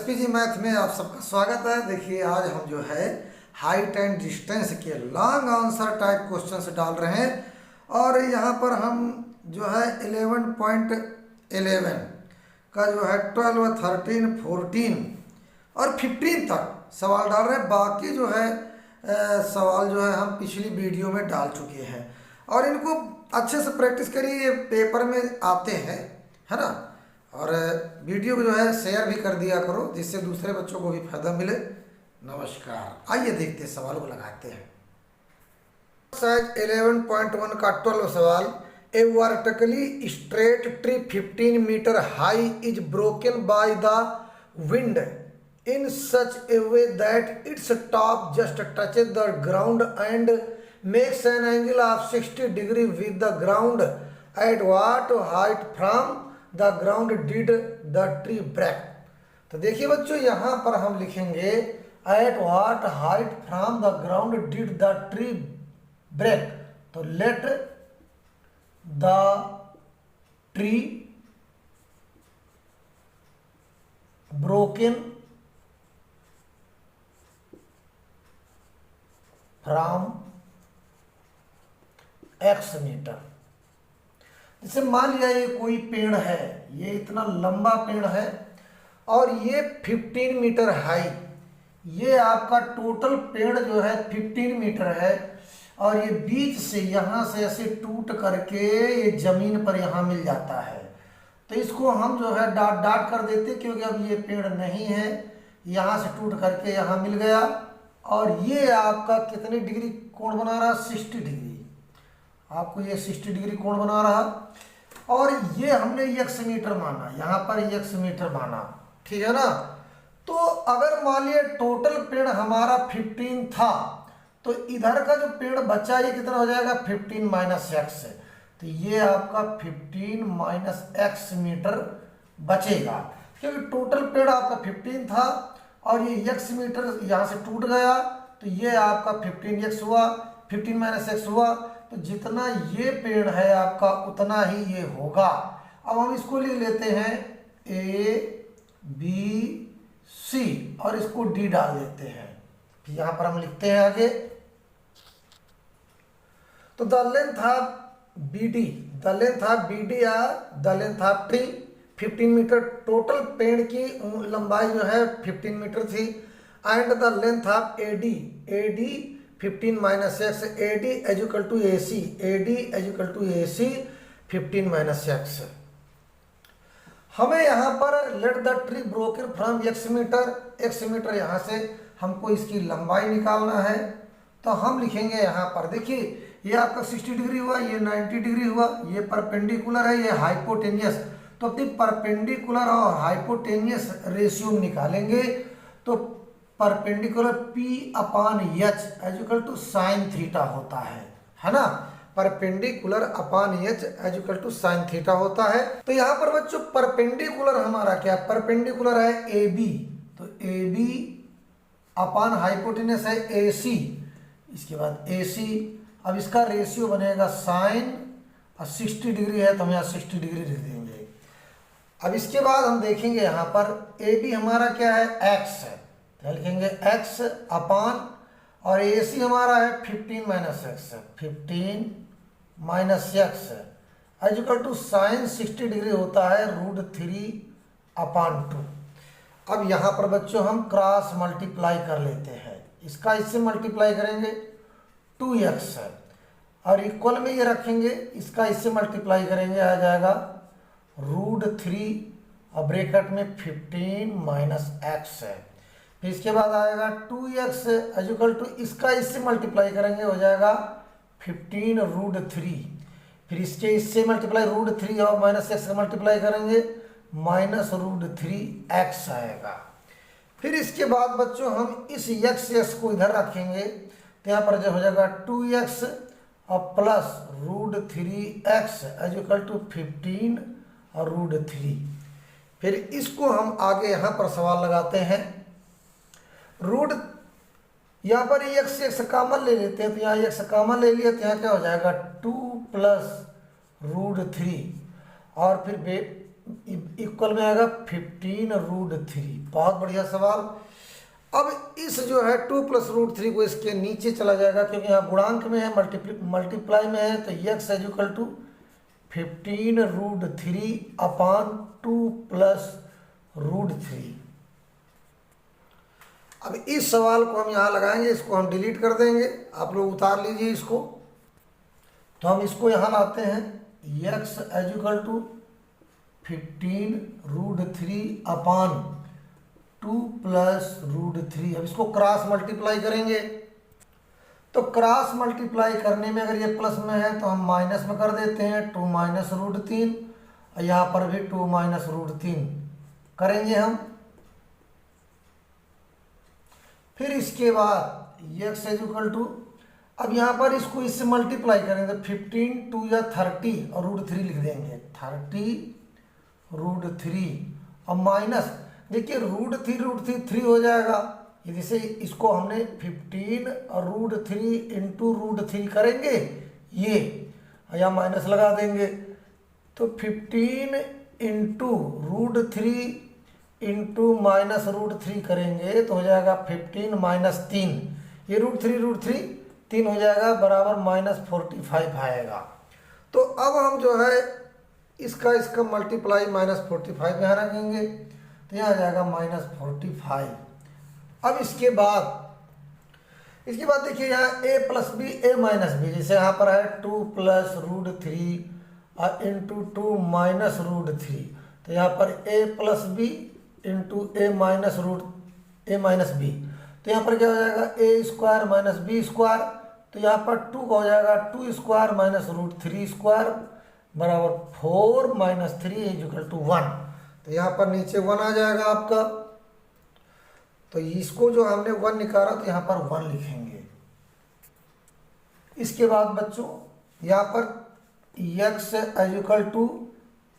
SPG math में आप सबका स्वागत है। देखिए आज हम जो है हाइट एंड डिस्टेंस के लॉन्ग आंसर टाइप क्वेश्चंस डाल रहे हैं और यहाँ पर हम जो है 11.11 का जो है 12, 13, 14 और 15 तक सवाल डाल रहे हैं। बाकी जो है सवाल जो है हम पिछली वीडियो में डाल चुके हैं और इनको अच्छे से प्रैक्टिस करिए, ये पेपर में आते हैं, है ना। और वीडियो को जो है शेयर भी कर दिया करो जिससे दूसरे बच्चों को भी फायदा मिले। नमस्कार, आइए देखते हैं सवाल को लगाते हैं। साइज 11.1 का 12 सवाल। A vertically straight tree 15 metre high is broken by the wind in such a way that its top just touches the ground and makes an angle of 60 degrees with the ground. At what height from the ground did the tree break? तो देखिए बच्चों, यहाँ पर हम लिखेंगे at what height from the ground did the tree break. तो let the tree broken from x metre. जैसे मान लिया ये कोई पेड़ है, ये इतना लंबा पेड़ है और ये 15 मीटर हाई, ये आपका टोटल पेड़ जो है 15 मीटर है और ये बीच से यहाँ से ऐसे टूट करके ये जमीन पर यहाँ मिल जाता है। तो इसको हम जो है डाट डाट कर देते क्योंकि अब ये पेड़ नहीं है, यहाँ से टूट करके यहाँ मिल गया और ये आपका कितने डिग्री कोण बना रहा? 60 डिग्री। आपको ये 60 डिग्री कोण बना रहा और ये हमने x मीटर माना, यहाँ पर x मीटर माना, ठीक है ना। तो अगर मान लिया टोटल पेड़ हमारा 15 था तो इधर का जो पेड़ बचा ये कितना हो जाएगा? 15 माइनस x। तो ये आपका 15 माइनस x मीटर बचेगा क्योंकि टोटल पेड़ आपका 15 था और ये x मीटर यहाँ से टूट गया तो ये आपका 15x हुआ, 15 माइनस x हुआ। तो जितना ये पेड़ है आपका उतना ही ये होगा। अब हम इसको लिख लेते हैं A B C और इसको D डाल देते हैं। फिर यहाँ पर हम लिखते हैं आगे, तो the length of BD, the length of BD या the length of tree 15 metre. Total पेड़ की लंबाई जो है 15 मीटर थी and the length of AD 15 minus x, AD is equal to AC, AD is equal to AC 15 minus x। हमें यहाँ पर let the tree broken from x metre यहाँ से हमको इसकी लंबाई निकालना है। तो हम लिखेंगे यहाँ पर, देखिए ये आपका 60 डिग्री हुआ, ये 90 डिग्री हुआ, ये परपेंडिकुलर है, ये हाइपोटेनियस। तो अपनी परपेंडिकुलर और हाइपोटेनियस रेशियो निकालेंगे तो perpendicular P upon H is equal to sine theta होता है ना। Perpendicular upon H is equal to sine theta होता है। तो यहाँ पर बच्चों परपेंडिकुलर हमारा क्या? परपेंडिकुलर है AB, तो AB अपान हाइपोटेनियस है AC, इसके बाद AC। अब इसका रेशियो बनेगा साइन और 60 डिग्री है तो हम यहाँ 60 डिग्री लिख देंगे। अब इसके बाद हम देखेंगे यहाँ पर AB हमारा क्या है? x है, तो लिखेंगे x अपान और AC हमारा है 15 minus x, 15 minus x is equal to sine 60 degree होता है √3 अपान 2। अब यहाँ पर बच्चों हम क्रॉस मल्टीप्लाई कर लेते हैं, इसका इससे मल्टीप्लाई करेंगे 2x है और इक्वल में ये रखेंगे, इसका इससे मल्टीप्लाई करेंगे आ जाएगा √3 और ब्रैकेट में 15 माइनस x है। फिर इसके बाद आएगा 2x इज इक्वल टू इसका इससे मल्टीप्लाई करेंगे हो जाएगा 15 √3। फिर इसके इससे मल्टीप्लाई √3 और माइनस x का मल्टीप्लाई करेंगे माइनस √3x आएगा। फिर इसके बाद बच्चों हम इस x को इधर रखेंगे तो यहाँ पर जो हो जाएगा 2x और plus √3x is equal to 15 और √3। फिर इसको हम आगे यहाँ पर सवाल लगाते हैं। यहाँ पर x कॉमन ले लेते हैं तो यहाँ x कॉमन ले लिया तो यहाँ क्या हो जाएगा 2 प्लस √3 और फिर इक्वल में आएगा 15√3। बहुत बढ़िया सवाल। अब इस जो है 2 + √3 को इसके नीचे चला जाएगा, क्योंकि यहाँ गुणांक में है, मल्टीप्लाई में है, तो x इक्वल टू 15√3/2 + √3। अब इस सवाल को हम यहाँ लगाएंगे, इसको हम डिलीट कर देंगे, आप लोग उतार लीजिए इसको। तो हम इसको यहाँ लाते हैं, x इक्वल टू 15√3/2 + √3। अब इसको क्रॉस मल्टीप्लाई करेंगे, तो क्रॉस मल्टीप्लाई करने में अगर ये प्लस में है तो हम माइनस में कर देते हैं, 2 - √3, और यहाँ पर भी 2 - √3 करेंगे हम। फिर इसके बाद x इक्वल टू, अब यहाँ पर इसको इससे मल्टीप्लाई करेंगे तो 15 2 या 30 और √3 लिख देंगे, 30√3 और माइनस, देखिए √3 3 हो जाएगा। जैसे इसको हमने 15 और √3 इंटू √3 करेंगे ये, या माइनस लगा देंगे, तो 15 इंटू √3 इंटू -√3 करेंगे तो हो जाएगा 15 - 3, ये √3 3 हो जाएगा, बराबर -45 आएगा। तो अब हम जो है इसका मल्टीप्लाई -45 यहाँ रखेंगे, तो यहाँ आ जाएगा -45। अब इसके बाद देखिए यहाँ a + b a - b, जैसे यहाँ पर है 2 + √3 और इंटू 2 - √3, तो यहाँ पर a + b into a - b, तो यहाँ पर क्या हो जाएगा a² - b², तो यहाँ पर 2 का हो जाएगा 2² - √3² बराबर 4 - 3 = 1। तो यहाँ पर नीचे 1 आ जाएगा आपका, तो इसको जो हमने 1 निकाला तो यहाँ पर 1 लिखेंगे। इसके बाद बच्चों यहाँ पर x इक्वल टू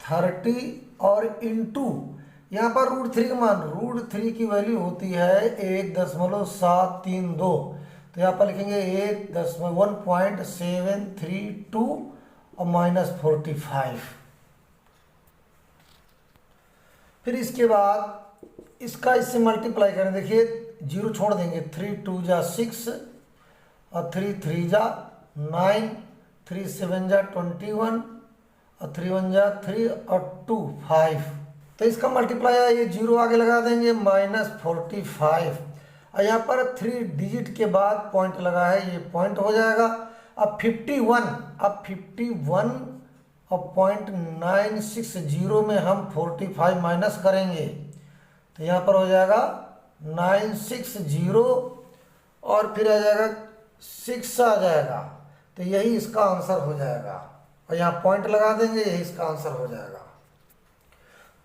30 और इंटू यहाँ पर √3 का मान, √3 की वैल्यू होती है 1.732, तो यहाँ पर लिखेंगे 1.732 और -45। फिर इसके बाद इसका इससे मल्टीप्लाई करें, देखिए 0 छोड़ देंगे, 3 × 2 = 6 और 3 × 3 = 9, 3 × 7 = 21 और 3 × 1 = 3 और 2 5। तो इसका मल्टीप्लाई है, ये 0 आगे लगा देंगे, -45, और यहाँ पर 3 डिजिट के बाद पॉइंट लगा है, ये पॉइंट हो जाएगा। अब 51 और 0.960 में हम 45 माइनस करेंगे, तो यहाँ पर हो जाएगा 960 और फिर आ जाएगा 6 आ जाएगा, तो यही इसका आंसर हो जाएगा, और यहाँ पॉइंट लगा देंगे, यही इसका आंसर हो जाएगा।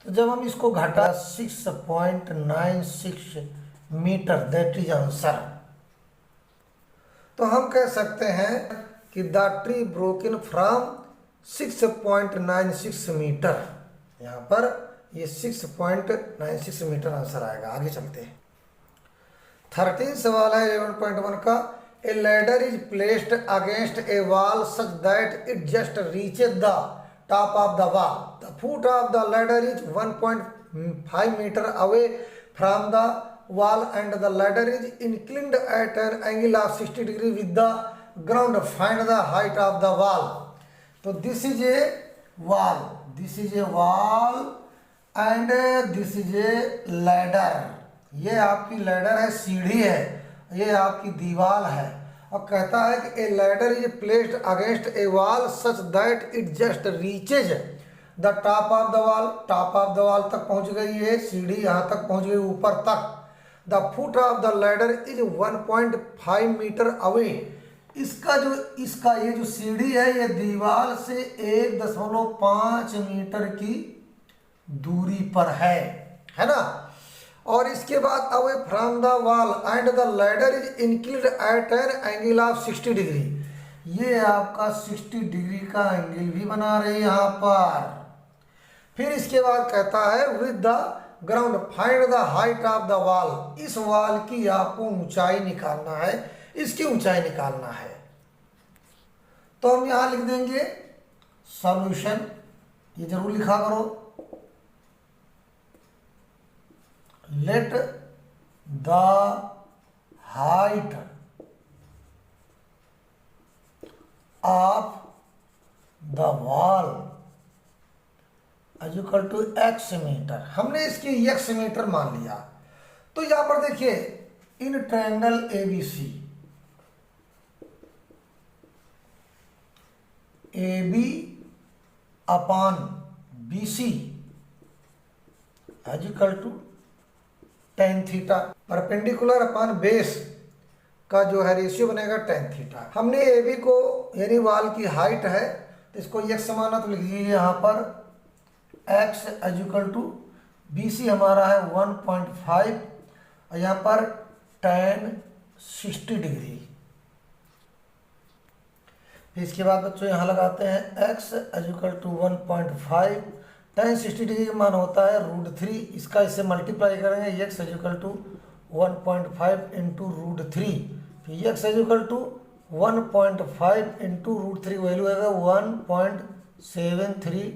तो जब हम इसको घटा 6.96 मीटर, दैट इज आंसर। तो हम कह सकते हैं कि the tree broken from 6.96 metre, यहाँ पर ये 6.96 मीटर आंसर आएगा। आगे चलते हैं। 13 सवाल है 11.1 का। A ladder is placed against a wall such that it just reaches the top of the wall. The foot of the ladder is 1.5 metre away from the wall and the ladder is inclined at an angle of 60 degree with the ground. Find the height of the wall. तो this is a wall, and this is a ladder. ये आपकी ladder है, सीढ़ी है, ये आपकी दीवार है, और कहता है कि a ladder is placed against a wall such that it just reaches the top of the wall. Top of the wall तक पहुंच गई है सीढ़ी, यहाँ तक पहुंच गई, ऊपर तक। The foot of the ladder is 1.5 metre away. इसका ये जो सीढ़ी है, ये दीवार से 1.5 मीटर की दूरी पर है ना। और इसके बाद away from the wall and the ladder is inclined at an angle of 60 degree. ये आपका 60 डिग्री का एंगल भी बना रहे यहाँ पर। फिर इसके बाद कहता है with the ground find the height of the wall. इस वॉल की आपको ऊंचाई निकालना है, इसकी ऊंचाई निकालना है। तो हम यहां लिख देंगे सॉल्यूशन, ये जरूर लिखा करो। Let the height of the wall is equal to x metre. हमने इसकी एक्स मीटर मान लिया। तो यहां पर देखिए in triangle ABC, AB upon BC is equal to tan theta. Perpendicular upon base का जो है रेशियो बनेगा tan थीटा। हमने AB को यानी वाल की हाइट है तो इसको x माना, तो लिख लीजिए यहाँ पर x is equal to BC हमारा है 1.5 और यहाँ पर tan 60 डिग्री। फिर इसके बाद बच्चों यहाँ लगाते हैं x is equal to 1.5, tan 60 degree का मान होता है √3। इसका इससे मल्टीप्लाई करेंगे, x is equal to 1.5 into √3, फिर x is equal to 1.5 into √3 value आएगा 1.732।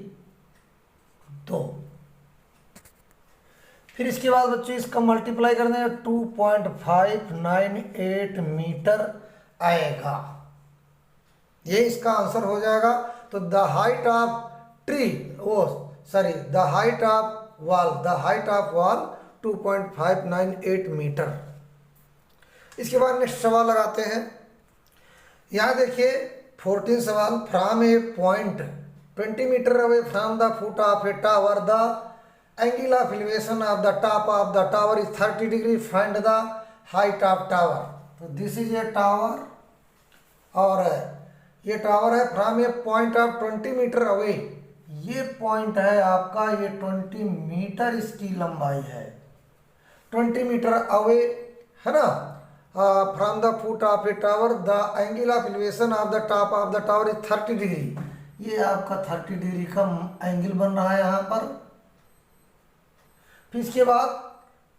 फिर इसके बाद बच्चों इसका मल्टीप्लाई कर देंगे 2.598 मीटर आएगा। ये इसका आंसर हो जाएगा। तो the height of tree the height of wall 2.598 metre. इसके बाद नेक्स्ट सवाल लगाते हैं। यहाँ देखिए 14 सवाल। From a point 20 metre away from the foot of a tower the angle of elevation of the top of the tower is 30 degree, find the height of tower. तो this is a tower और ये tower है from a point of 20 metre away. ये point है आपका, ये 20 metre इसकी लंबाई है, 20 मीटर अवे है ना। From the foot of a tower the angle of elevation of the top of the tower is 30 degree. ये आपका 30 डिग्री का एंगल बन रहा है यहाँ पर। फिर इसके बाद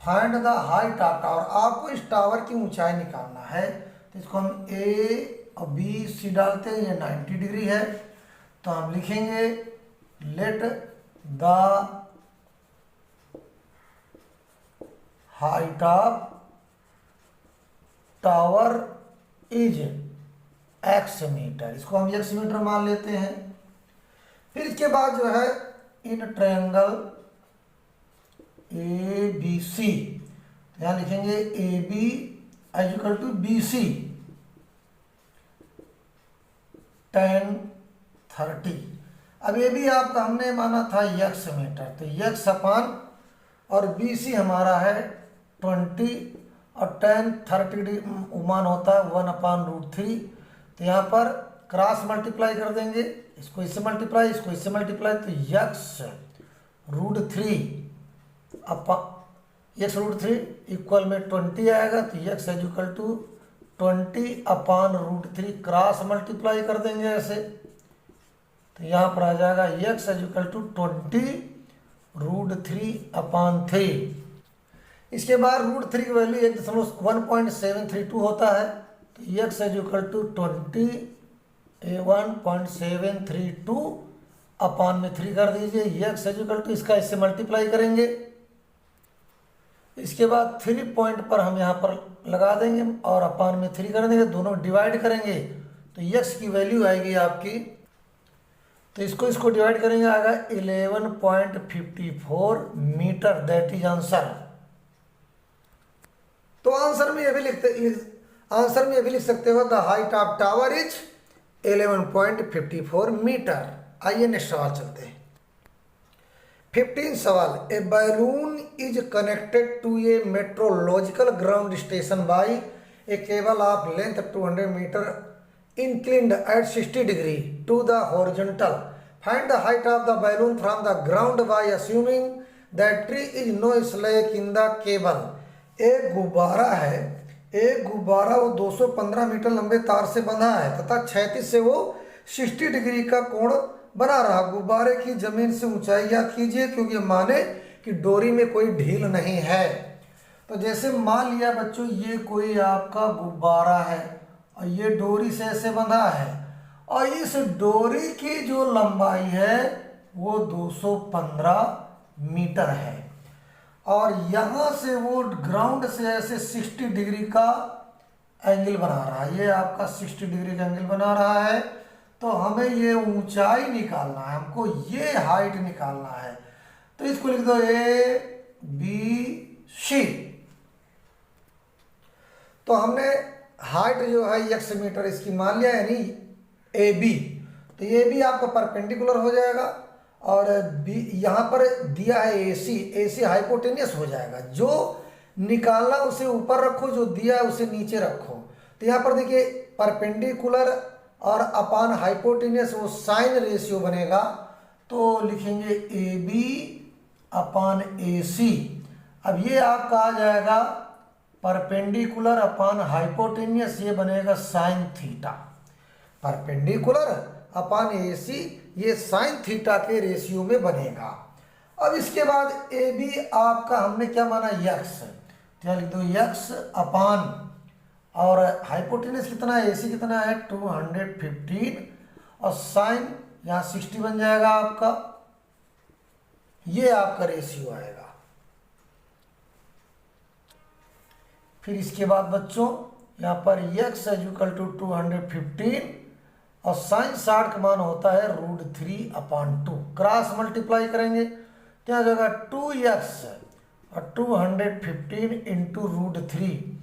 find the height of tower. आपको इस टावर की ऊंचाई निकालना है। तो इसको हम A और BC डालते हैं, ये 90 डिग्री है। तो हम लिखेंगे let the height of tower is x metre. इसको हम x मीटर मान लेते हैं। फिर इसके बाद जो है इन ट्रायंगल ABC, यहाँ लिखेंगे AB is equal to BC tan 30। अब ये भी आपका हमने माना था x मीटर, तो x अपान और BC हमारा है 20 और tan 30 मान होता है 1/√3। तो यहाँ पर क्रॉस मल्टीप्लाई कर देंगे, इसको इससे मल्टीप्लाई, इसको इससे मल्टीप्लाई, तो x√3 इक्वल में 20 आएगा। तो x is equal to 20/√3 cross multiply कर देंगे ऐसे। तो यहाँ पर आ जाएगा x इज इक्वल टू 20√3/3। इसके बाद √3 की वैल्यू 1.732 होता है। तो x इज इक्वल टू 1.732/3 कर दीजिए। x इज इक्वल टू इसका इससे मल्टीप्लाई करेंगे। इसके बाद 3 पॉइंट पर हम यहाँ पर लगा देंगे और अपान में 3 कर देंगे, दोनों डिवाइड करेंगे तो x की वैल्यू आएगी आपकी। तो इसको डिवाइड करेंगे, आएगा 11.54 मीटर। That is answer. तो आंसर में ये भी लिख सकते हो the height of tower is 11.54 metre. आइए नेक्स्ट सवाल चलते हैं। 15 सवाल। A balloon is connected to a metrological ground station by a cable of length 200 metre inclined at 60 degree to the horizontal. Find the height of the balloon from the ground by assuming that tree is no slack in the cable. एक गुब्बारा है, एक गुब्बारा वो 215 metre लंबे तार से बंधा है तथा क्षैतिज से वो 60 डिग्री का कोण बना रहा। गुब्बारे की जमीन से ऊंचाई याद कीजिए, क्योंकि माने कि डोरी में कोई ढील नहीं है। तो जैसे मान लिया बच्चों ये कोई आपका गुब्बारा है और ये डोरी से ऐसे बंधा है और इस डोरी की जो लंबाई है वो 215 मीटर है और यहाँ से वो ग्राउंड से ऐसे 60 डिग्री का एंगल बना रहा है। ये आपका 60 डिग्री का एंगल बना रहा है। तो हमें ये ऊंचाई निकालना है, हमको ये हाइट निकालना है। तो इसको लिख दो ABC। तो हमने हाइट जो है x मीटर इसकी मान लिया, यानी AB। तो ये भी आपका परपेंडिकुलर हो जाएगा और बी यहाँ पर दिया है AC हाइपोटेनियस हो जाएगा। जो निकालना उसे ऊपर रखो, जो दिया है उसे नीचे रखो। तो यहाँ पर देखिए परपेंडिकुलर और अपान हाइपोटेनियस वो साइन रेशियो बनेगा। तो लिखेंगे AB अपान AC। अब ये आपका आ जाएगा परपेंडिकुलर अपान हाइपोटेनियस, ये बनेगा साइन थीटा। परपेंडिकुलर अपान AC ये साइन थीटा के रेशियो में बनेगा। अब इसके बाद AB आपका हमने क्या माना, x। तो लिख दो x अपान, और हाइपोटेनियस कितना है, AC कितना है 215, और साइन यहाँ 60 बन जाएगा आपका। ये आपका रेशियो आएगा। फिर इसके बाद बच्चों यहाँ पर x इक्वल टू 215 और साइन 60 का मान होता है √3/2। क्रॉस मल्टीप्लाई करेंगे तो यहाँ जाएगा 2x और 215 इंटू √3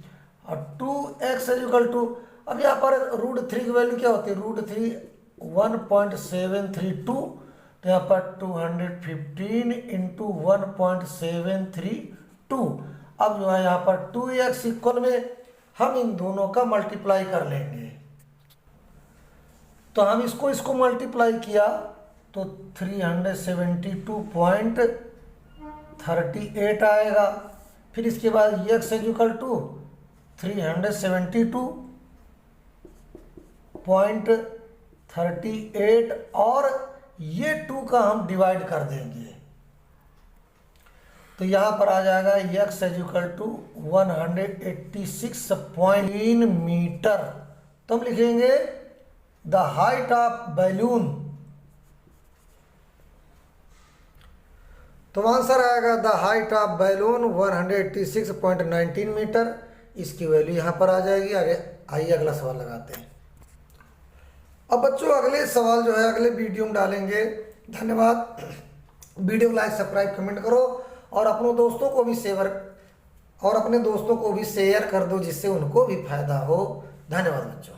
और 2x इक्वल टू, अब यहाँ पर √3 की वैल्यू क्या होती है, √3 1.732। तो यहाँ पर 215 इंटू 1.732। अब जो है यहाँ पर 2x इक्वल में हम इन दोनों का मल्टीप्लाई कर लेंगे। तो हम इसको मल्टीप्लाई किया तो 372.38 आएगा। फिर इसके बाद x इक्वल टू 372.38 और ये 2 का हम डिवाइड कर देंगे। तो यहाँ पर आ जाएगा x इक्वल टू 186.3 मीटर। तो हम लिखेंगे द हाइट ऑफ बैलून। तो आंसर आएगा the height of balloon 186.19 metre. इसकी वैल्यू यहाँ पर आ जाएगी। आइए अगला सवाल लगाते हैं। अब बच्चों अगले सवाल जो है अगले वीडियो में डालेंगे। धन्यवाद। वीडियो को लाइक सब्सक्राइब कमेंट करो और अपने दोस्तों को भी शेयर कर दो जिससे उनको भी फायदा हो। धन्यवाद बच्चों।